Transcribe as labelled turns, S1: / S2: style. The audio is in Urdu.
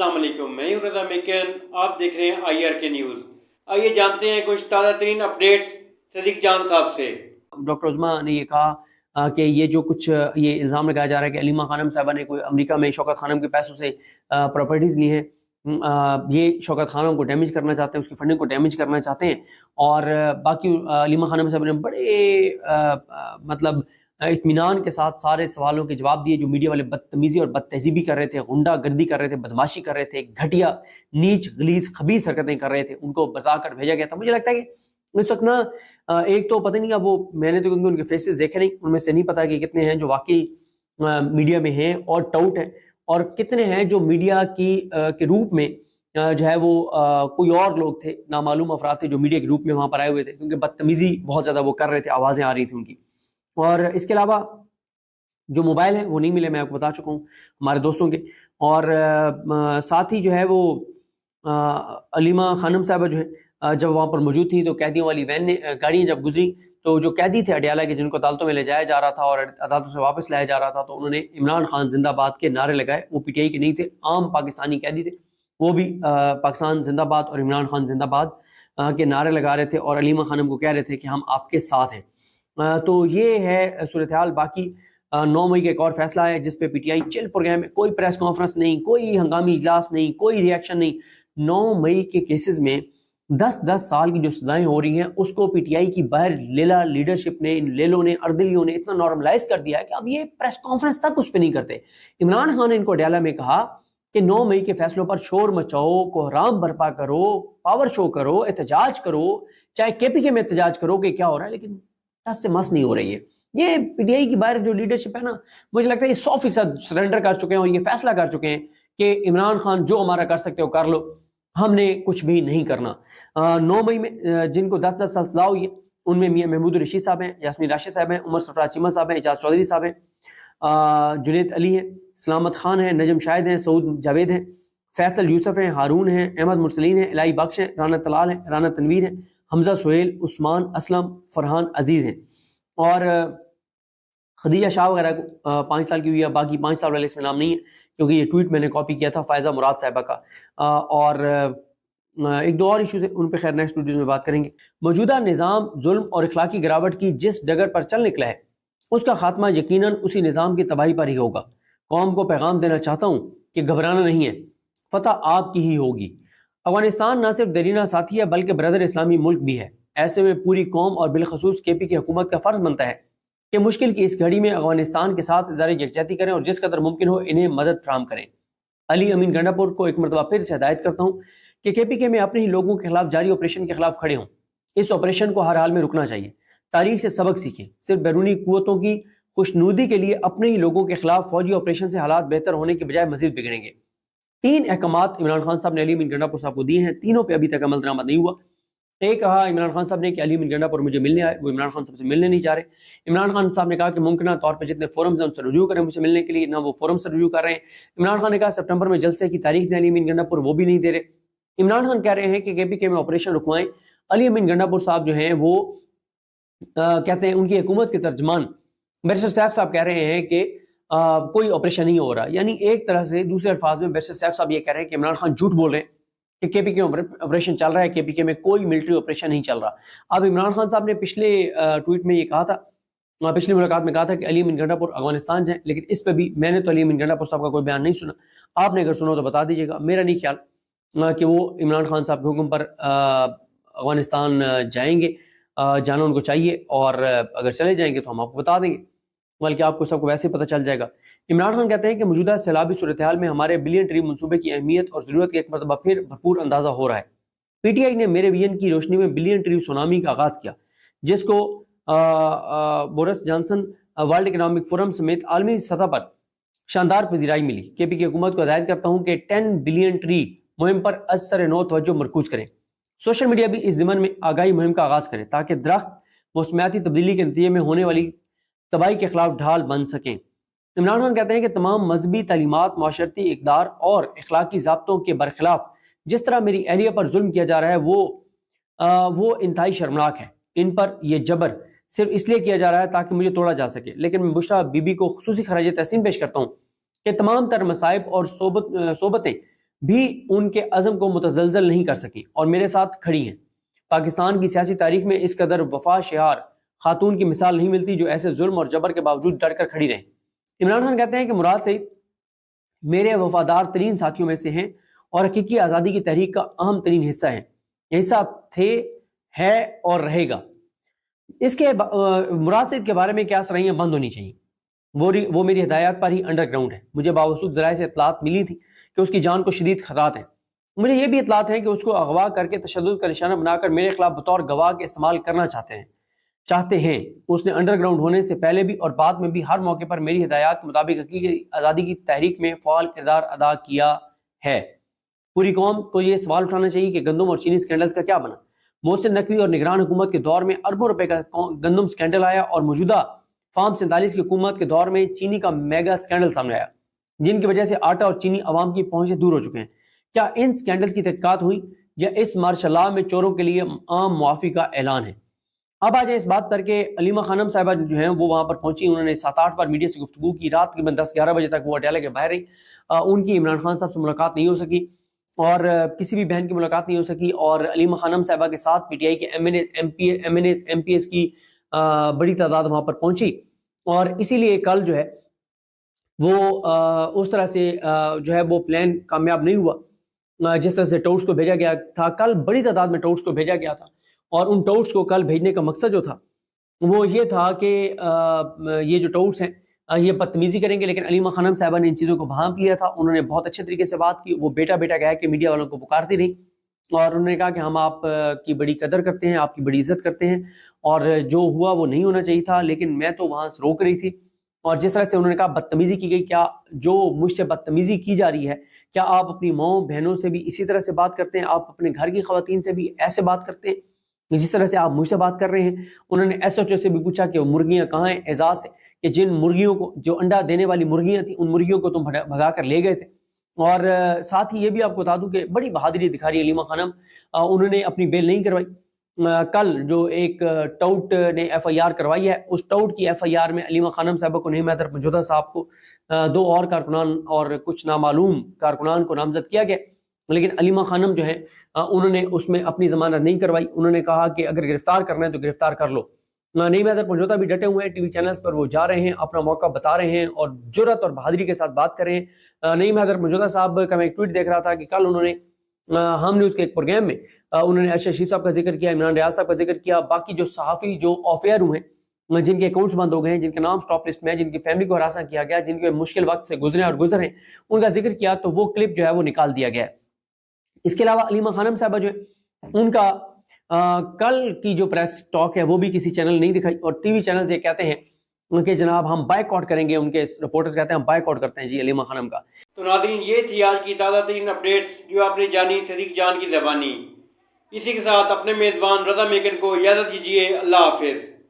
S1: السلام علیکم، میں ہوں رضا میکن، آپ دیکھ رہے ہیں آئی آر کے نیوز۔ آئیے جانتے ہیں کچھ تازہ ترین اپڈیٹس صدیق جان صاحب سے۔
S2: ڈاکٹر عظما نے یہ کہا کہ یہ جو کچھ یہ الزام لگایا جا رہا ہے کہ علیمہ خانم صاحبہ نے کوئی امریکہ میں شوکت خانم کے پیسوں سے پراپرٹیز لی ہیں، یہ شوکت خانم کو ڈیمیج کرنا چاہتے ہیں، اس کی فنڈنگ کو ڈیمیج کرنا چاہتے ہیں، اور باقی علیمہ خانم صاحبہ نے بڑے مطلب اطمینان کے ساتھ سارے سوالوں کے جواب دیے۔ جو میڈیا والے بدتمیزی اور بد تہذیبی کر رہے تھے، غنڈہ گردی کر رہے تھے، بدماشی کر رہے تھے، گھٹیا نیچ غلیظ خبیث حرکتیں کر رہے تھے، ان کو بتا کر بھیجا گیا تھا۔ مجھے لگتا ہے کہ اس وقت نا ایک تو پتہ نہیں، اب وہ میں نے تو ان کے فیسز دیکھے نہیں، ان میں سے نہیں پتا کہ کتنے ہیں جو واقعی میڈیا میں ہیں اور ٹاؤٹ ہیں، اور کتنے ہیں جو میڈیا کے روپ میں جو ہے وہ کوئی اور لوگ تھے، نامعلوم افراد تھے جو میڈیا کے روپ میں وہاں پر آئے ہوئے تھے، کیونکہ بدتمیزی بہت زیادہ وہ کر رہے تھے، آوازیں آ رہی تھیں ان کی۔ اور اس کے علاوہ جو موبائل ہیں وہ نہیں ملے، میں آپ کو بتا چکا ہوں ہمارے دوستوں کے، اور ساتھ ہی جو ہے وہ علیمہ خانم صاحبہ جو ہے جب وہاں پر موجود تھی تو قیدیوں والی وین نے گاڑیاں جب گزری تو جو قیدی تھے اڈیالہ کے، جن کو عدالتوں میں لے جایا جا رہا تھا اور عدالتوں سے واپس لایا جا رہا تھا، تو انہوں نے عمران خان زندہ باد کے نعرے لگائے۔ وہ پی ٹی آئی کے نہیں تھے، عام پاکستانی قیدی تھے، وہ بھی پاکستان زندہ باد اور عمران خان زندہ باد کے نعرے لگا رہے تھے اور علیمہ خانم کو کہہ رہے تھے کہ ہم آپ کے ساتھ ہیں۔ تو یہ ہے صورتحال۔ باقی 9 مئی کا ایک اور فیصلہ ہے جس پہ پی ٹی آئی چل پروگرام ہے، کوئی پریس کانفرنس نہیں، کوئی ہنگامی اجلاس نہیں، کوئی ریئیکشن نہیں۔ 9 مئی کے کیسز میں 10 سال کی جو سزائیں ہو رہی ہیں اس کو پی ٹی آئی کی باہر لیلا لیڈرشپ نے، لیلوں نے، اردلیوں نے اتنا نارملائز کر دیا ہے کہ اب یہ پریس کانفرنس تک اس پہ نہیں کرتے۔ عمران خان نے ان کو اڈیالہ میں کہا کہ 9 مئی کے فیصلوں پر شور مچاؤ، کوحرام برپا کرو، پاور شو کرو، احتجاج کرو، چاہے کے پی کے میں احتجاج کرو کہ کیا ہو رہا ہے، لیکن ٹس سے مس نہیں ہو رہی ہے۔ یہ پی ٹی آئی کی باہر جو لیڈرشپ ہے نا، مجھے لگتا ہے یہ 100% سرنڈر کر چکے ہیں اور یہ فیصلہ کر چکے ہیں کہ عمران خان جو ہمارا کر سکتے ہو کر لو، ہم نے کچھ بھی نہیں کرنا۔ 9 مئی میں جن کو 10 سال سزا ہوئی ہے ان میں میاں محمود رشید صاحب ہیں، یاسمین راشد صاحب ہیں، عمر سرفراز چیمہ صاحب ہیں، اعجاز چودھری صاحب ہیں، جنید علی ہیں، سلامت خان ہیں، نجم شاہد ہیں، سعود جاوید ہیں، فیصل یوسف ہیں، ہارون ہیں، احمد مرسلین ہیں، الہی بخش ہیں، رانا طلال ہیں، رانا تنویر ہیں، حمزہ سہیل، عثمان اسلم، فرحان عزیز ہیں، اور خدیجہ شاہ وغیرہ کو 5 سال کی ہوئی ہے۔ باقی 5 سال والے اس میں نام نہیں ہے کیونکہ یہ ٹویٹ میں نے کاپی کیا تھا فائزہ مراد صاحبہ کا۔ اور ایک دو اور ایشوز ہیں، ان پہ خیر نیکسٹ ویڈیوز میں بات کریں گے۔ موجودہ نظام ظلم اور اخلاقی گراوٹ کی جس ڈگر پر چل نکلا ہے اس کا خاتمہ یقیناً اسی نظام کی تباہی پر ہی ہوگا۔ قوم کو پیغام دینا چاہتا ہوں کہ گھبرانا نہیں ہے، فتح آپ کی ہی ہوگی۔ افغانستان نہ صرف دیرینہ ساتھی ہے بلکہ برادر اسلامی ملک بھی ہے۔ ایسے میں پوری قوم اور بالخصوص کے پی کی حکومت کا فرض بنتا ہے کہ مشکل کی اس گھڑی میں افغانستان کے ساتھ اظہار یکجہتی کریں اور جس قدر ممکن ہو انہیں مدد فراہم کریں۔ علی امین گنڈا پور کو ایک مرتبہ پھر سے ہدایت کرتا ہوں کہ کے پی کے میں اپنے ہی لوگوں کے خلاف جاری آپریشن کے خلاف کھڑے ہوں۔ اس آپریشن کو ہر حال میں رکنا چاہیے۔ تاریخ سے سبق سیکھیں۔ صرف بیرونی قوتوں کی خوشنودی کے لیے اپنے ہی لوگوں کے خلاف فوجی آپریشن سے حالات بہتر ہونے کے بجائے مزید بگڑیں گے۔ 3 احکامات عمران خان صاحب نے علی امین گنڈا پور صاحب کو دیے ہیں، تینوں پہ ابھی تک عمل درآمد نہیں ہوا۔ ایک کہا عمران خان صاحب نے کہ علی امین گنڈا پور مجھے ملنے آئے، وہ عمران خان صاحب سے ملنے نہیں جا رہے۔ عمران خان صاحب نے کہا کہ ممکنہ طور پہ جتنے فورمز ہیں ان سے رجوع کریں مجھ سے ملنے کے لیے، نہ وہ فورم سے رجوع کر رہے ہیں۔ عمران خان نے کہا سپٹمبر میں جلسے کی تاریخ دیں علی امین گنڈا پور، وہ بھی نہیں دے رہے۔ عمران خان کہہ رہے ہیں کہ کے پی کے میں آپریشن رکوائیں۔ علی امین گنڈا پور صاحب جو ہیں وہ کہتے ہیں ان کی حکومت کے ترجمان بیرسٹر سیف صاحب کہہ رہے ہیں کہ کوئی آپریشن نہیں ہو رہا، یعنی ایک طرح سے دوسرے الفاظ میں بیرسٹر سیف صاحب یہ کہہ رہے ہیں کہ عمران خان جھوٹ بول رہے ہیں کہ کے پی کے آپریشن چل رہا ہے، کے پی کے میں کوئی ملٹری آپریشن نہیں چل رہا۔ اب عمران خان صاحب نے پچھلے ٹویٹ میں یہ کہا تھا، پچھلی ملاقات میں کہا تھا کہ علی امین گنڈا پور افغانستان جائیں، لیکن اس پہ بھی میں نے تو علی امین گنڈا پور صاحب کا کوئی بیان نہیں سنا۔ آپ نے اگر سنا تو بتا دیجیے گا۔ میرا نہیں خیال کہ وہ عمران خان صاحب کے حکم پر افغانستان جائیں گے، جانا ان کو چاہیے، اور اگر چلے جائیں گے تو ہم آپ کو بتا دیں گے، بلکہ آپ کو سب کو ویسے ہی پتہ چل جائے گا۔ عمران خان کہتے ہیں کہ موجودہ سیلابی صورتحال میں ہمارے بلین ٹری منصوبے کی اہمیت اور ضرورت کا ایک مرتبہ پھر بھرپور اندازہ ہو رہا ہے۔ پی ٹی آئی نے میرے ویژن کی روشنی میں بلین ٹری سونامی کا آغاز کیا، جس کو Boris Johnson world economic forum سمیت عالمی سطح پر شاندار پذیرائی ملی۔ کے پی کی حکومت کو ہدایت کرتا ہوں کہ 10 بلین ٹری مہم پر از سر نو توجہ مرکوز کریں۔ سوشل میڈیا بھی اس ضمن میں آگاہی مہم کا آغاز کریں تاکہ درخت موسمیاتی تبدیلی کے نتیجے میں ہونے والی تباہی کے خلاف ڈھال بن سکیں۔ عمران خان کہتے ہیں کہ تمام مذہبی تعلیمات، معاشرتی اقدار اور اخلاقی ضابطوں کے برخلاف جس طرح میری اہلیہ پر ظلم کیا جا رہا ہے وہ انتہائی شرمناک ہے۔ ان پر یہ جبر صرف اس لیے کیا جا رہا ہے تاکہ مجھے توڑا جا سکے، لیکن میں بشرا بی بی کو خصوصی خراج تحسین پیش کرتا ہوں کہ تمام تر مصائب اور صوبتیں بھی ان کے عزم کو متزلزل نہیں کر سکی اور میرے ساتھ کھڑی ہیں۔ پاکستان کی سیاسی تاریخ میں اس قدر وفا شعار خاتون کی مثال نہیں ملتی جو ایسے ظلم اور جبر کے باوجود ڈٹ کر کھڑی رہیں۔ عمران خان کہتے ہیں کہ مراد سعید میرے وفادار ترین ساتھیوں میں سے ہیں اور حقیقی آزادی کی تحریک کا اہم ترین حصہ ہیں، حصہ تھے، ہے اور رہے گا۔ اس کے مراد سعید کے بارے میں کیا سرائیاں بند ہونی چاہیے، وہ میری ہدایات پر ہی انڈر گراؤنڈ ہے۔ مجھے باوثوق ذرائع سے اطلاعات ملی تھی کہ اس کی جان کو شدید خطرات ہیں۔ مجھے یہ بھی اطلاعات ہیں کہ اس کو اغوا کر کے تشدد کا نشانہ بنا کر میرے خلاف بطور گواہ کے استعمال کرنا چاہتے ہیں۔ اس نے انڈر گراؤنڈ ہونے سے پہلے بھی اور بعد میں بھی ہر موقع پر میری ہدایات کے مطابق حقیقی آزادی کی تحریک میں فعال کردار ادا کیا ہے۔ پوری قوم کو یہ سوال اٹھانا چاہیے کہ گندم اور چینی سکینڈلز کا کیا بنا۔ محسن نقوی اور نگران حکومت کے دور میں اربوں روپے کا گندم سکینڈل آیا اور موجودہ فارم 47 کی حکومت کے دور میں چینی کا میگا سکینڈل سامنے آیا، جن کی وجہ سے آٹا اور چینی عوام کی پہنچ سے دور ہو چکے ہیں۔ کیا ان سکینڈلز کی تحقیقات ہوئی یا اس مارشاء اللہ میں چوروں کے لیے عام معافی کا اعلان ہے؟ اب آ جائیں اس بات پر کہ علیمہ خانم صاحبہ جو ہیں وہ وہاں پر پہنچی، انہوں نے 7-8 بار میڈیا سے گفتگو کی، رات تقریباً 10-11 بجے تک وہ اٹیالہ کے باہر رہی۔ ان کی عمران خان صاحب سے ملاقات نہیں ہو سکی اور کسی بھی بہن کی ملاقات نہیں ہو سکی، اور علیمہ خانم صاحبہ کے ساتھ پی ٹی آئی کے ایم پی ایس کی بڑی تعداد وہاں پر پہنچی، اور اسی لیے کل جو ہے وہ اس طرح سے جو ہے وہ پلان کامیاب نہیں ہوا جس طرح سے ٹوٹس کو بھیجا گیا تھا۔ کل بڑی تعداد میں ٹوٹس کو بھیجا گیا تھا، اور ان ٹوٹس کو کل بھیجنے کا مقصد جو تھا وہ یہ تھا کہ یہ جو ٹوٹس ہیں یہ بدتمیزی کریں گے، لیکن علیمہ خانم صاحبہ نے ان چیزوں کو بھانپ لیا تھا۔ انہوں نے بہت اچھے طریقے سے بات کی، وہ بیٹا بیٹا کہہ کے میڈیا والوں کو پکارتی رہی، اور انہوں نے کہا کہ ہم آپ کی بڑی قدر کرتے ہیں، آپ کی بڑی عزت کرتے ہیں، اور جو ہوا وہ نہیں ہونا چاہیے تھا، لیکن میں تو وہاں سے روک رہی تھی۔ اور جس طرح سے انہوں نے کہا بدتمیزی کی گئی، کیا جو مجھ سے بدتمیزی کی جا رہی ہے، کیا آپ اپنی ماؤں بہنوں سے بھی اسی طرح سے بات کرتے ہیں؟ آپ اپنے گھر کی خواتین سے بھی ایسے بات کرتے ہیں جس طرح سے آپ مجھ سے بات کر رہے ہیں؟ انہوں نے ایس ایچ او سے بھی پوچھا کہ وہ مرغیاں کہاں ہیں، اعزاز سے، کہ جن مرغیوں کو، جو انڈا دینے والی مرغیاں تھیں، ان مرغیوں کو تم بھگا کر لے گئے تھے۔ اور ساتھ ہی یہ بھی آپ کو بتا دوں کہ بڑی بہادری دکھا رہی ہے علیمہ خانم، انہوں نے اپنی بیل نہیں کروائی۔ کل جو ایک ٹاؤٹ نے ایف آئی آر کروائی ہے، اس ٹاؤٹ کی ایف آئی آر میں علیمہ خانم صاحبہ کو، نعیم حیدر پنجوتا صاحب کو، 2 اور کارکنان اور کچھ نامعلوم کارکنان کو نامزد کیا گیا، لیکن علیمہ خانم جو ہے انہوں نے اس میں اپنی ضمانت نہیں کروائی۔ انہوں نے کہا کہ اگر گرفتار کرنا ہے تو گرفتار کر لو۔ نعیم حیدر پنجوتا بھی ڈٹے ہوئے ہیں، ٹی وی چینلز پر وہ جا رہے ہیں، اپنا موقع بتا رہے ہیں اور جرأت اور بہادری کے ساتھ بات کر رہے ہیں۔ نعیم حیدر پنجوتا صاحب کا میں ایک ٹویٹ دیکھ رہا تھا کہ کل انہوں نے ہم نیوز کے ایک پروگرام میں انہوں نے ارشد شریف صاحب کا ذکر کیا، عمران ریاض صاحب کا ذکر کیا، باقی جو صحافی جو آف ایئر ہوئے ہیں، جن کے اکاؤنٹس بند ہو گئے ہیں، جن کے نام سٹاپ لسٹ میں ہیں، جن کی فیملی کو ہراساں کیا گیا، جن کے مشکل وقت سے گزرے اور گزر ہیں، ان کا ذکر کیا، تو وہ کلپ جو ہے وہ نکال دیا گیا ہے۔ اس کے علاوہ علیمہ خانم صاحبہ جو ہے ان کا کل کی جو پریس ٹاک ہے وہ بھی کسی چینل نہیں دکھائی، اور ٹی وی چینل یہ کہتے ہیں کہ جناب ہم بائیک آؤٹ کریں گے، ان کے رپورٹرز کہتے ہیں ہم بائیک آؤٹ کرتے ہیں جی علیمہ خانم کا۔
S1: تو ناظرین، یہ تھی آج کی تازہ ترین اپڈیٹس جو آپ نے جانی صدیق جان کی زبانی۔ اسی کے ساتھ اپنے میزبان رضا میکن کو اجازت دیجیے، اللہ حافظ۔